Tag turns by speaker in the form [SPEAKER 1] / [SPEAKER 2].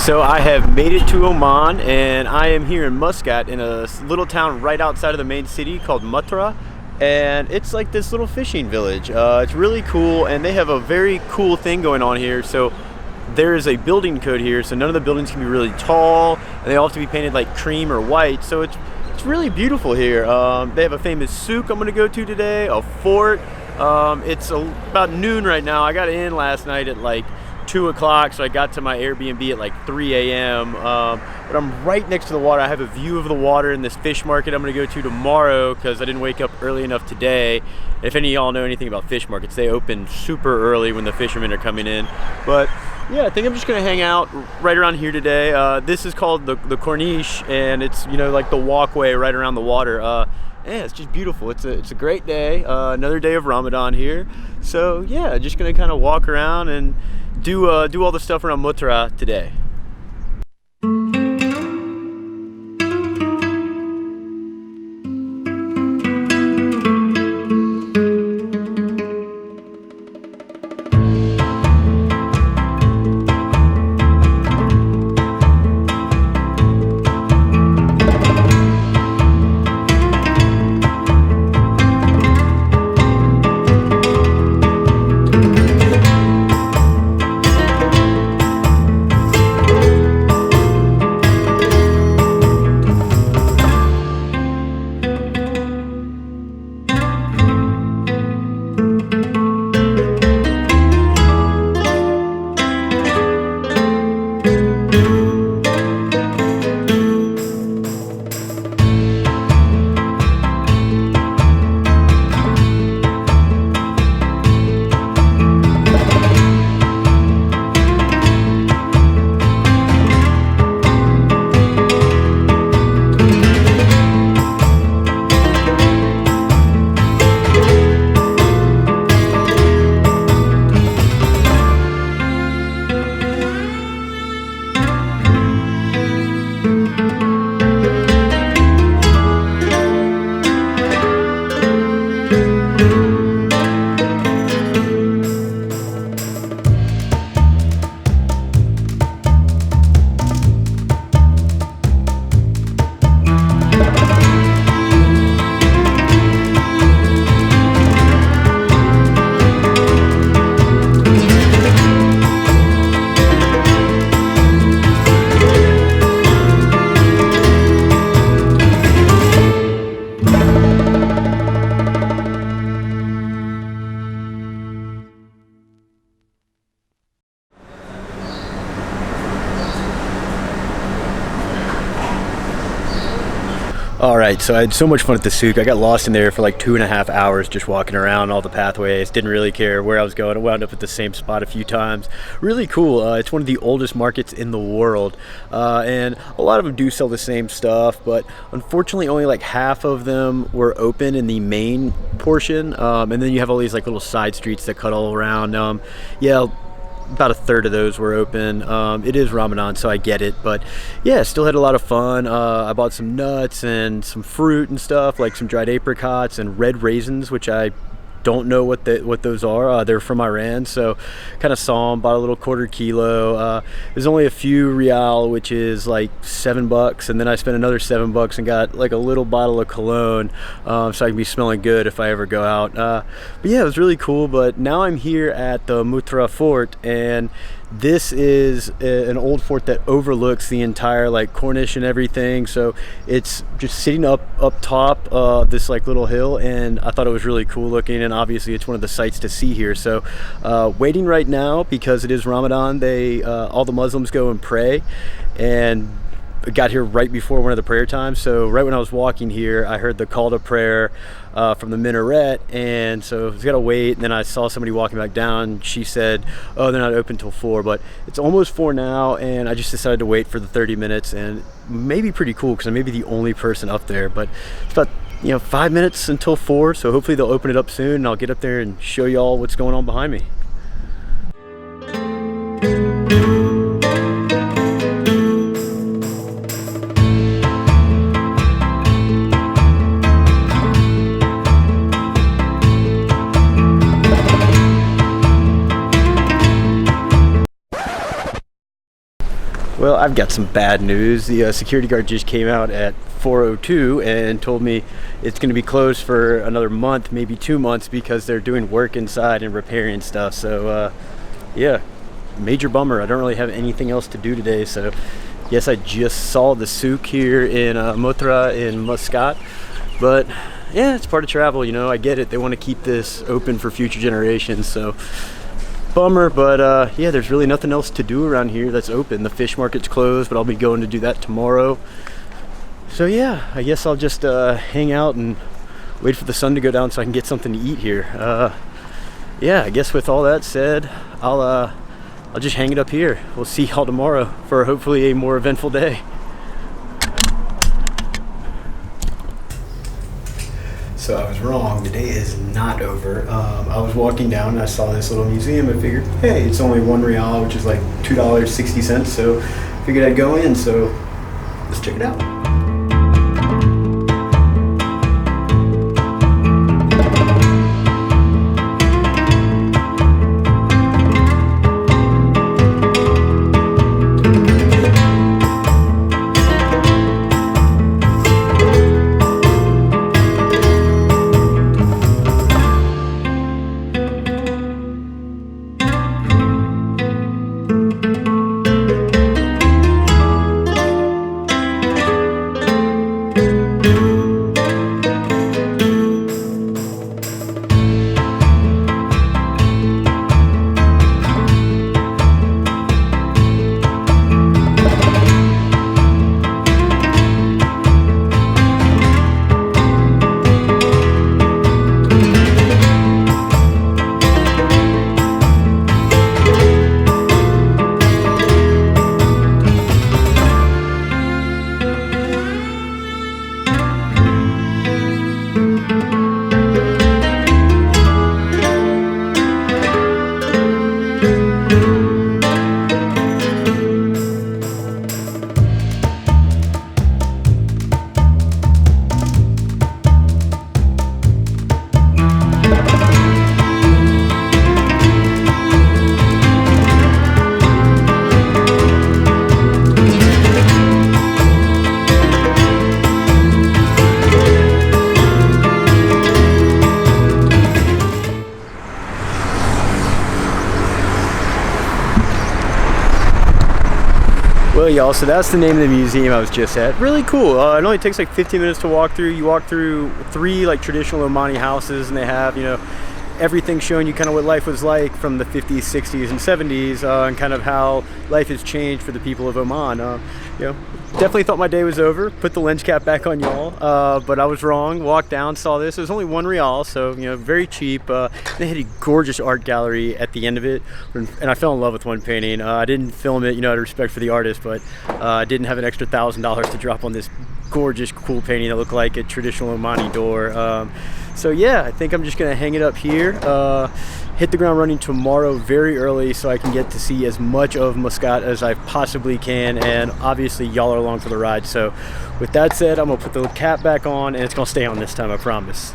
[SPEAKER 1] So I have made it to Oman, and I am here in Muscat in a little town right outside of the main city called Muttrah, and it's like this little fishing village. It's really cool, and they have a very cool thing going on here. So there is a building code here, so none of the buildings can be really tall, and they all have to be painted like cream or white. So it's really beautiful here. They have a famous souk I'm going to go to today, a fort. It's about noon right now. I got in last night at like 2 o'clock, so I got to my Airbnb at like 3 a.m. But I'm right next to the water. I have a view of the water in this fish market I'm going to go to tomorrow because I didn't wake up early enough today. If any of y'all know anything about fish markets, they open super early when the fishermen are coming in. But yeah, I think I'm just going to hang out right around here today. This is called the Corniche, and it's, you know, like the walkway right around the water. Yeah, it's just beautiful. It's a great day. Another day of Ramadan here. So yeah, just gonna kind of walk around and do all the stuff around Muttrah today. Alright, so I had so much fun at the souk. I got lost in there for like 2.5 hours just walking around all the pathways. Didn't really care where I was going. I wound up at the same spot a few times. Really cool. It's one of the oldest markets in the world. And a lot of them do sell the same stuff, but unfortunately only like half of them were open in the main portion. And then you have all these like little side streets that cut all around. Yeah, about a third of those were open. It is Ramadan, so I get it, but yeah, still had a lot of fun. I bought some nuts and some fruit and stuff, like some dried apricots and red raisins, which I don't know what those are. They're from Iran, so kind of saw them, bought a little $1/4 kilo. There's only a few rial, which is like $7, and then I spent another $7 and got like a little bottle of cologne, so I can be smelling good if I ever go out. But yeah, it was really cool. But now I'm here at the Muttrah Fort, and this is an old fort that overlooks the entire like Corniche and everything. So it's just sitting up top this like little hill, and I thought it was really cool looking, and obviously it's one of the sights to see here. So waiting right now because it is Ramadan. They all the Muslims go and pray, and got here right before one of the prayer times. So right when I was walking here, I heard the call to prayer from the minaret, and so I was gonna wait, and then I saw somebody walking back down. She said, oh, they're not open till 4, but it's almost 4 now, and I just decided to wait for the 30 minutes, and maybe pretty cool because I may be the only person up there. But it's about 5 minutes until 4, so hopefully they'll open it up soon, and I'll get up there and show y'all what's going on behind me. Well, I've got some bad news. The security guard just came out at 4:02 and told me it's going to be closed for another month, maybe 2 months, because they're doing work inside and repairing stuff. So yeah, major bummer. I don't really have anything else to do today. So yes, I just saw the Souq here in Muttrah in Muscat, but yeah, it's part of travel, you know. I get it. They want to keep this open for future generations, so bummer. But yeah, there's really nothing else to do around here that's open. The fish market's closed, but I'll be going to do that tomorrow. So yeah, I guess I'll just hang out and wait for the sun to go down so I can get something to eat here. Yeah, I guess with all that said, I'll just hang it up here. We'll see y'all tomorrow for hopefully a more eventful day. So I was wrong. The day is not over. I was walking down and I saw this little museum. I figured, hey, it's only $1 which is like $2.60. So I figured I'd go in. So let's check it out. Well, y'all, so that's the name of the museum I was just at. Really cool. It only takes like 15 minutes to walk through. You walk through 3 like traditional Omani houses, and they have, you know, everything showing you kind of what life was like from the 50s, 60s, and 70s, and kind of how life has changed for the people of Oman. You know, definitely thought my day was over. Put the lens cap back on, y'all, but I was wrong. Walked down, saw this. It was only $1, so you know, very cheap. They had a gorgeous art gallery at the end of it, and I fell in love with one painting. I didn't film it, you know, out of respect for the artist, but I didn't have an extra $1,000 to drop on this gorgeous, cool painting that looked like a traditional Omani door. So yeah, I think I'm just gonna hang it up here. Hit the ground running tomorrow very early so I can get to see as much of Muscat as I possibly can, and obviously y'all are along for the ride. So with that said, I'm gonna put the cap back on, and it's gonna stay on this time, I promise.